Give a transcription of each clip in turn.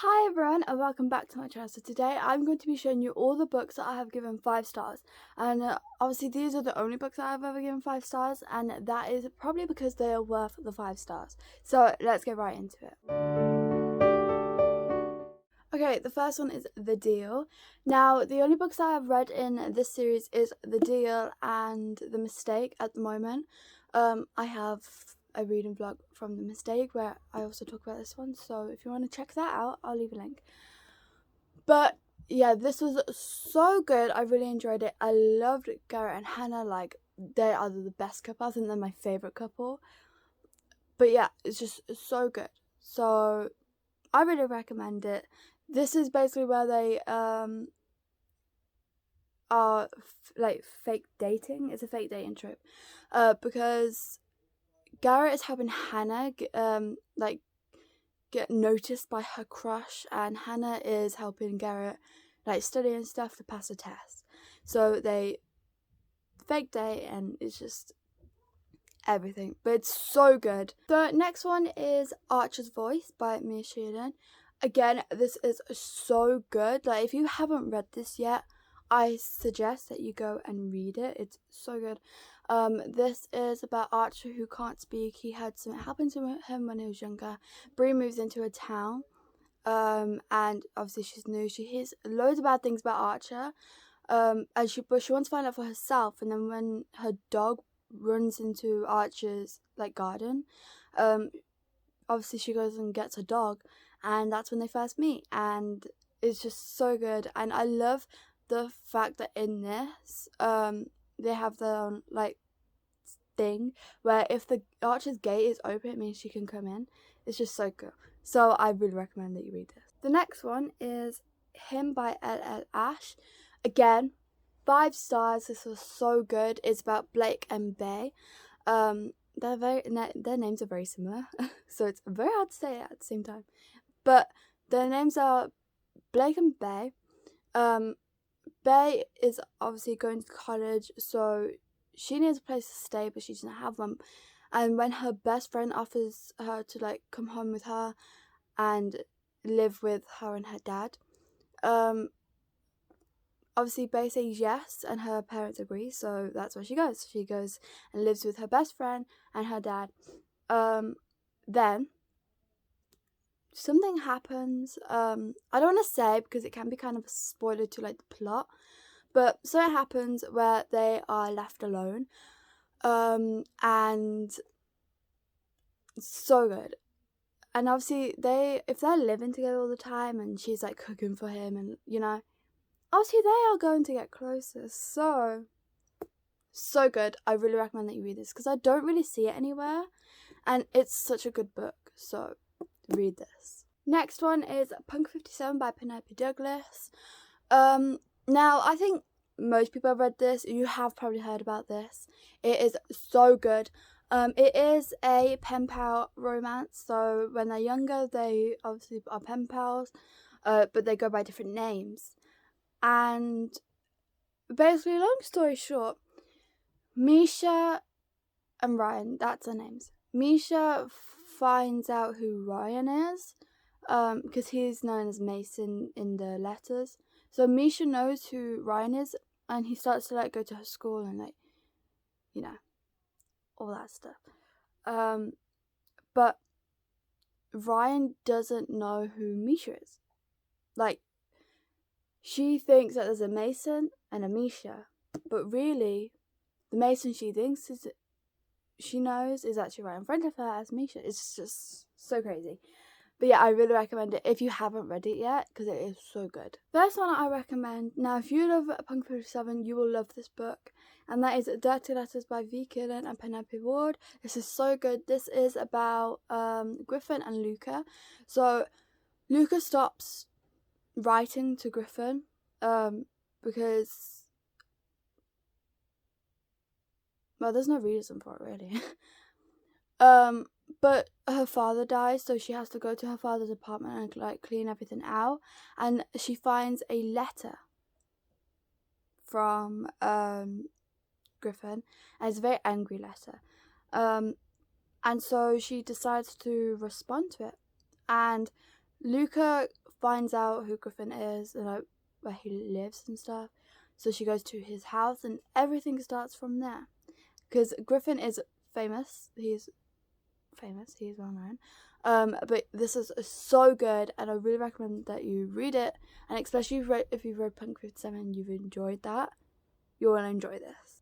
Hi everyone and welcome back to my channel. So today I'm going to be showing you all the books that I have given 5 stars, and obviously these are the only books that I've ever given 5 stars, and that is probably because they are worth the 5 stars. So let's get right into it. Okay, the first one is The Deal. Now, the only books I have read in this series is The Deal and The Mistake at the moment. I have a reading vlog from The Mistake where I also talk about this one, so if you want to check that out, I'll leave a link. But yeah, this was so good. I really enjoyed it. I loved Garrett and Hannah. Like, they are the best couple. I think they're my favourite couple. But yeah, it's just so good. So I really recommend it. This is basically where they are like fake dating. It's a fake dating trip, because Garrett is helping Hannah get noticed by her crush, and Hannah is helping Garrett like study and stuff to pass a test. So they fake date, and it's just everything, but it's so good. The next one is Archer's Voice by Mia Sheehan. Again, this is so good. Like, if you haven't read this yet, I suggest that you go and read it. It's so good. This is about Archer who can't speak. He had something happen to him when he was younger. Bree moves into a town, and obviously she's new. She hears loads of bad things about Archer, but she wants to find out for herself. And then when her dog runs into Archer's like garden, obviously she goes and gets her dog, and that's when they first meet, and it's just so good. And I love the fact that in this they have their own like thing where if the Archer's gate is open, it means she can come in. It's just so good. So I really recommend that you read this. The next one is Him by L.L. Ash. Again, 5 stars. This was so good. It's about Blake and Bay. Their names are very similar, so it's very hard to say at the same time. But their names are Blake and Bay. Bay is obviously going to college, so she needs a place to stay, but she doesn't have one. And when her best friend offers her to like come home with her and live with her and her dad, obviously Bay says yes, and her parents agree, so that's where she goes. She goes and lives with her best friend and her dad. Then something happens. I don't want to say because it can be kind of a spoiler to like the plot, but something happens where they are left alone, and it's so good. And obviously if they're living together all the time, and she's like cooking for him, and obviously they are going to get closer. So good. I really recommend that you read this because I don't really see it anywhere, and it's such a good book, so read this. Next one is Punk 57 by Penelope Douglas. Now I think most people have read this. You have probably heard about this. It is so good. It is a pen pal romance. So when they're younger, they obviously are pen pals, but they go by different names. And basically, long story short, Misha and Ryan, that's their names. Misha finds out who Ryan is, because he's known as Mason in the letters. So Misha knows who Ryan is, and he starts to like go to her school and like, all that stuff. But Ryan doesn't know who Misha is. Like, she thinks that there's a Mason and a Misha, but really, the Mason she knows is actually right in front of her as Misha. It's just so crazy. But yeah, I really recommend it if you haven't read it yet, because it is so good. First one I recommend. Now, if you love Punk 57, you will love this book. And that is Dirty Letters by V. Killen and Penelope Ward. This is so good. This is about Griffin and Luca. So, Luca stops writing to Griffin because, well, there's no reason for it, really. But her father dies, so she has to go to her father's apartment and like clean everything out, and she finds a letter from Griffin, and it's a very angry letter, and so she decides to respond to it, and Luca finds out who Griffin is and like where he lives and stuff. So she goes to his house and everything starts from there. Because Griffin is famous. He's well known. But this is so good, and I really recommend that you read it. And especially if you've read Punk 57 and you've enjoyed that, you're going to enjoy this.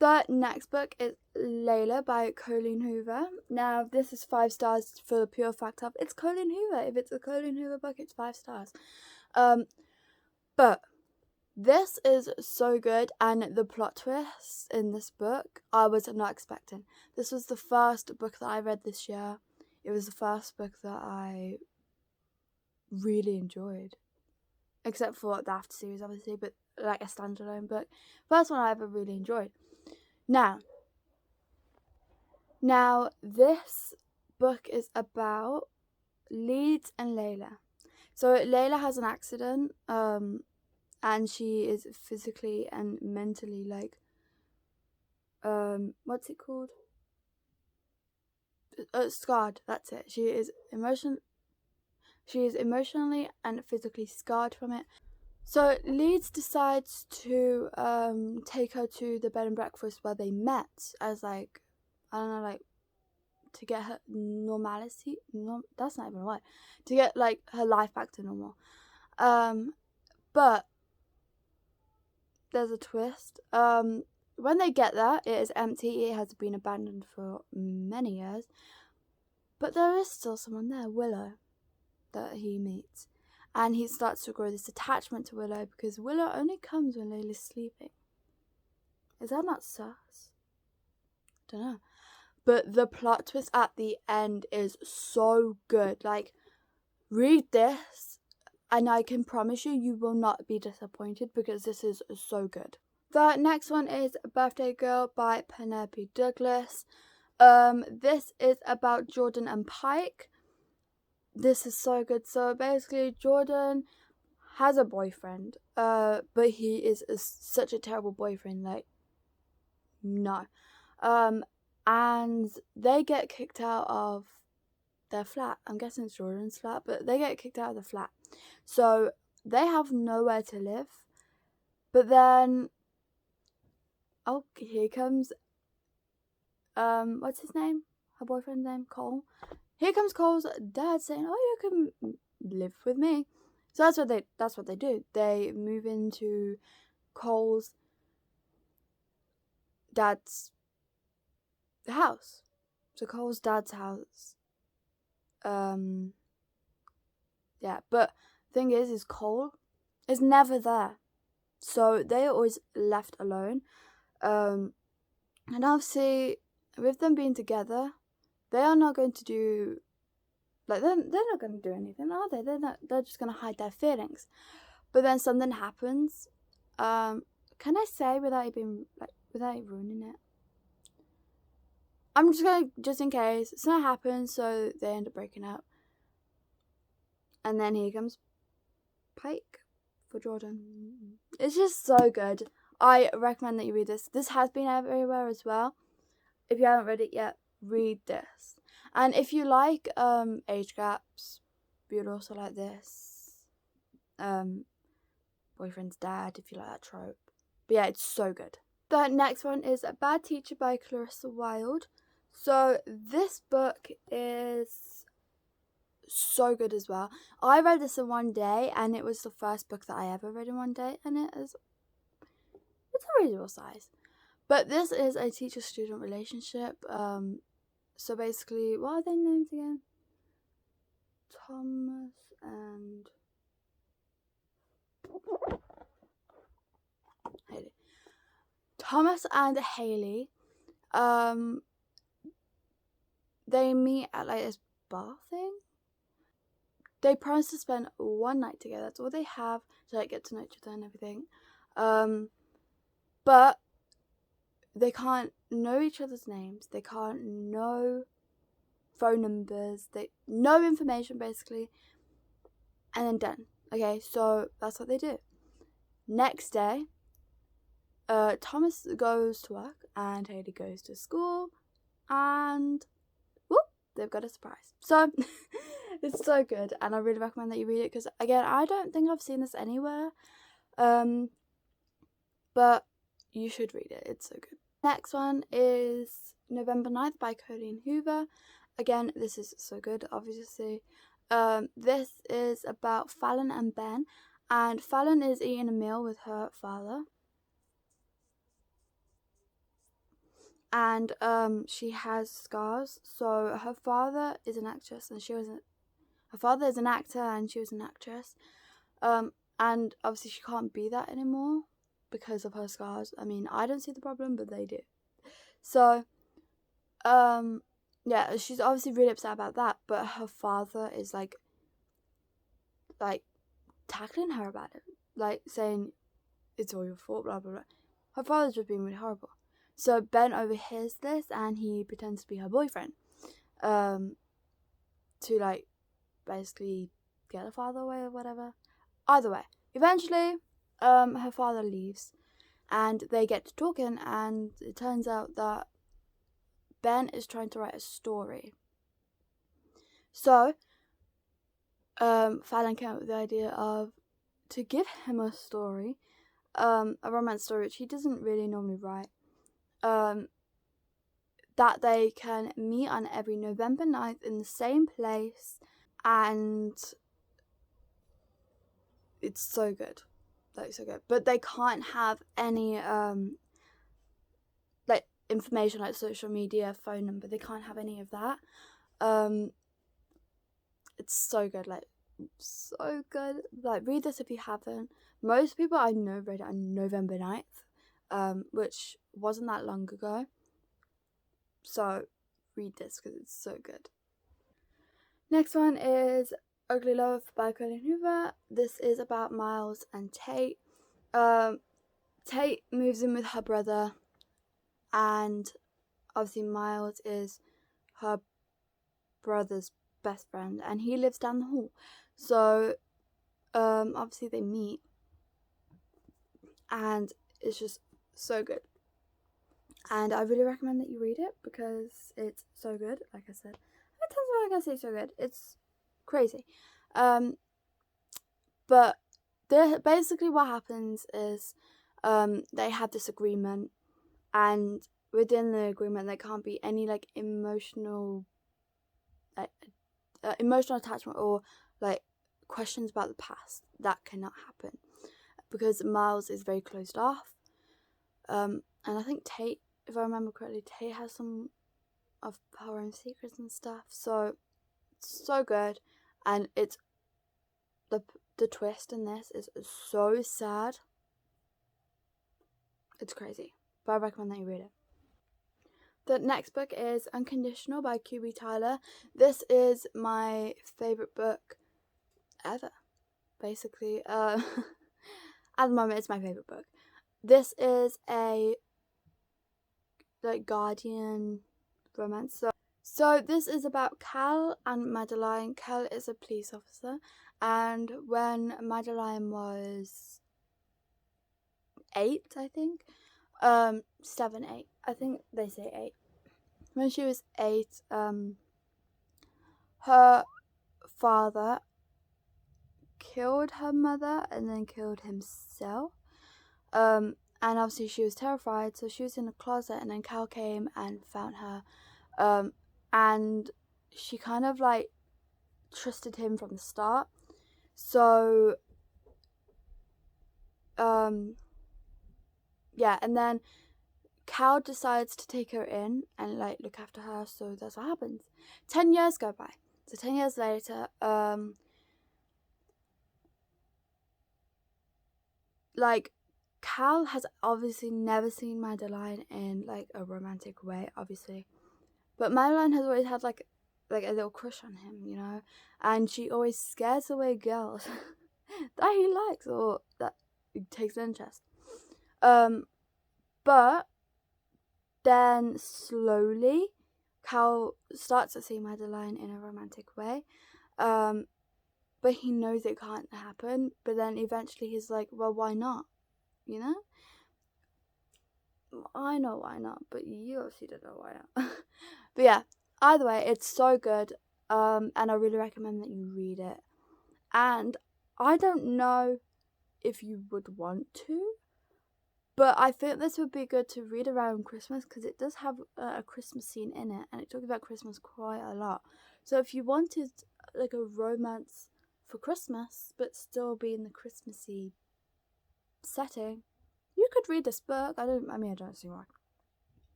The next book is Layla by Colleen Hoover. Now, this is 5 stars for the pure fact of it's Colleen Hoover. If it's a Colleen Hoover book, it's 5 stars. But this is so good, and the plot twists in this book I was not expecting. This was the first book that I read this year. It was the first book that I really enjoyed. Except for the After series, obviously, but like a standalone book. First one I ever really enjoyed. Now this book is about Leeds and Layla. So Layla has an accident, and she is physically and mentally like, what's it called? Scarred. That's it. She is emotionally and physically scarred from it. So Leeds decides to take her to the bed and breakfast where they met as like, I don't know, like to get her normality. No, that's not even right. To get like her life back to normal. But there's a twist. When they get there, it is empty. It has been abandoned for many years. But there is still someone there, Willow, that he meets. And he starts to grow this attachment to Willow because Willow only comes when Layla's sleeping. Is that not sus? Don't know. But the plot twist at the end is so good. Like, read this, and I can promise you, you will not be disappointed because this is so good. The next one is Birthday Girl by Penelope Douglas. This is about Jordan and Pike. This is so good. So basically, Jordan has a boyfriend, but he is such a terrible boyfriend. Like, no. And they get kicked out of their flat. I'm guessing it's Jordan's flat, but they get kicked out of the flat. So they have nowhere to live. But then, oh, here comes, what's his name? Her boyfriend's name? Cole. Here comes Cole's dad saying, "Oh, you can live with me." So that's what they do. They move into Cole's dad's house. So Cole's dad's house. Yeah, but thing is Cole is never there. So they are always left alone. And obviously, with them being together, they are not going to do, like, they're not going to do anything, are they? They're just going to hide their feelings. But then something happens. Can I say without ruining it? I'm just going to, just in case, something happens, so they end up breaking up. And then here comes Pike for Jordan. It's just so good. I recommend that you read this. This has been everywhere as well. If you haven't read it yet, read this. And if you like age gaps, you'd also like this. Boyfriend's dad, if you like that trope. But yeah, it's so good. The next one is A Bad Teacher by Clarissa Wilde. So this book is so good as well. I read this in one day, and it was the first book that I ever read in one day, and it's a reasonable size. But this is a teacher-student relationship. So basically, what are their names again? Thomas and Haley. Thomas and Haley. They meet at like this bar thing. They promise to spend one night together. That's all they have to like get to know each other and everything. But they can't know each other's names. They can't know phone numbers. No information basically. And then done. Okay, so that's what they do. Next day, Thomas goes to work and Haley goes to school, and whoop, they've got a surprise. So It's so good, and I really recommend that you read it because, again, I don't think I've seen this anywhere. But you should read it. It's so good. Next one is November 9th by Colleen Hoover. Again, this is so good, obviously. This is about Fallon and Ben, and Fallon is eating a meal with her father. And she has scars. So her father is an actress, and her father is an actor, and she was an actress. And obviously she can't be that anymore because of her scars. I mean, I don't see the problem, but they do. So, yeah, she's obviously really upset about that. But her father is like tackling her about it, like saying it's all your fault, blah blah blah. Her father's just being really horrible. So Ben overhears this and he pretends to be her boyfriend, to like basically get her father away or whatever. Either way, eventually, her father leaves, and they get to talking, and it turns out that Ben is trying to write a story. So, Fallon came up with the idea of to give him a story, a romance story which he doesn't really normally write, that they can meet on every November 9th in the same place, and it's so good. Like, so good. But they can't have any, like, information like social media, phone number. They can't have any of that. It's so good, like, so good. Like, read this if you haven't. Most people I know read it on November 9th, which wasn't that long ago. So, read this because it's so good. Next one is Ugly Love by Colleen Hoover. This is about Miles and Tate. Tate moves in with her brother, and obviously Miles is her brother's best friend, and he lives down the hall. So, obviously they meet, and it's just so good. And I really recommend that you read it because it's so good. Like I said, how many times am I gonna say so good? It's crazy. But basically what happens is, they have this agreement, and within the agreement there can't be any like emotional attachment or like questions about the past. That cannot happen because Miles is very closed off, and I think Tate, if I remember correctly, Tate has some of her own secrets and stuff. So it's so good, and it's the twist in this is so sad. It's crazy, but I recommend that you read it. The next book is Unconditional by QB Tyler. This is my favourite book ever, basically. At the moment, it's my favourite book. This is a like Guardian romance. So this is about Cal and Madeline. Cal is a police officer, and when Madeline was 8, I think, 7, 8. I think they say 8. When she was 8, her father killed her mother and then killed himself. And obviously she was terrified, so she was in a closet, and then Cal came and found her. And she kind of like trusted him from the start. So, yeah, and then Cal decides to take her in and like look after her, so that's what happens. 10 years go by. So 10 years later, like Cal has obviously never seen Madeline in like a romantic way, obviously. But Madeline has always had like a little crush on him, you know? And she always scares away girls that he likes or that he takes interest. But then slowly Cal starts to see Madeline in a romantic way. But he knows it can't happen. But then eventually he's like, well, why not? You know? I know why not, but you obviously don't know why not. But yeah, either way, it's so good. and I really recommend that you read it. And I don't know if you would want to, but I think this would be good to read around Christmas because it does have a Christmas scene in it, and it talks about Christmas quite a lot. So if you wanted like a romance for Christmas but still be in the Christmassy setting, you could read this book. I don't see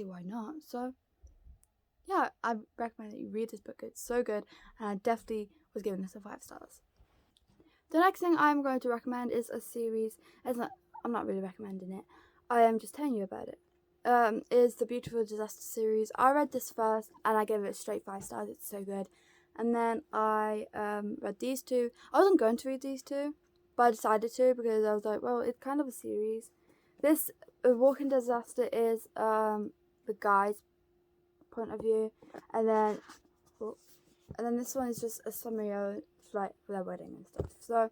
why not. So yeah, I recommend that you read this book. It's so good, and I definitely was giving this a 5 stars. The next thing I'm going to recommend is a series. I'm not really recommending it. I am just telling you about it. Is the Beautiful Disaster series. I read this first, and I gave it a straight 5 stars. It's so good. And then I read these two. I wasn't going to read these two, but I decided to because I was like, well, it's kind of a series. This Walking Disaster is the guy's point of view, and then this one is just a summary of like their wedding and stuff. So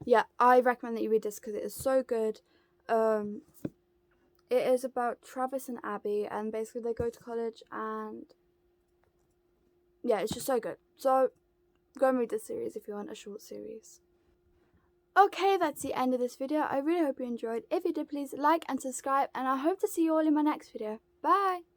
yeah, I recommend that you read this because it is so good. It is about Travis and Abby, and basically they go to college, and yeah, it's just so good. So go and read this series if you want a short series. Okay, that's the end of this video. I really hope you enjoyed. If you did, please like and subscribe, and I hope to see you all in my next video. Bye!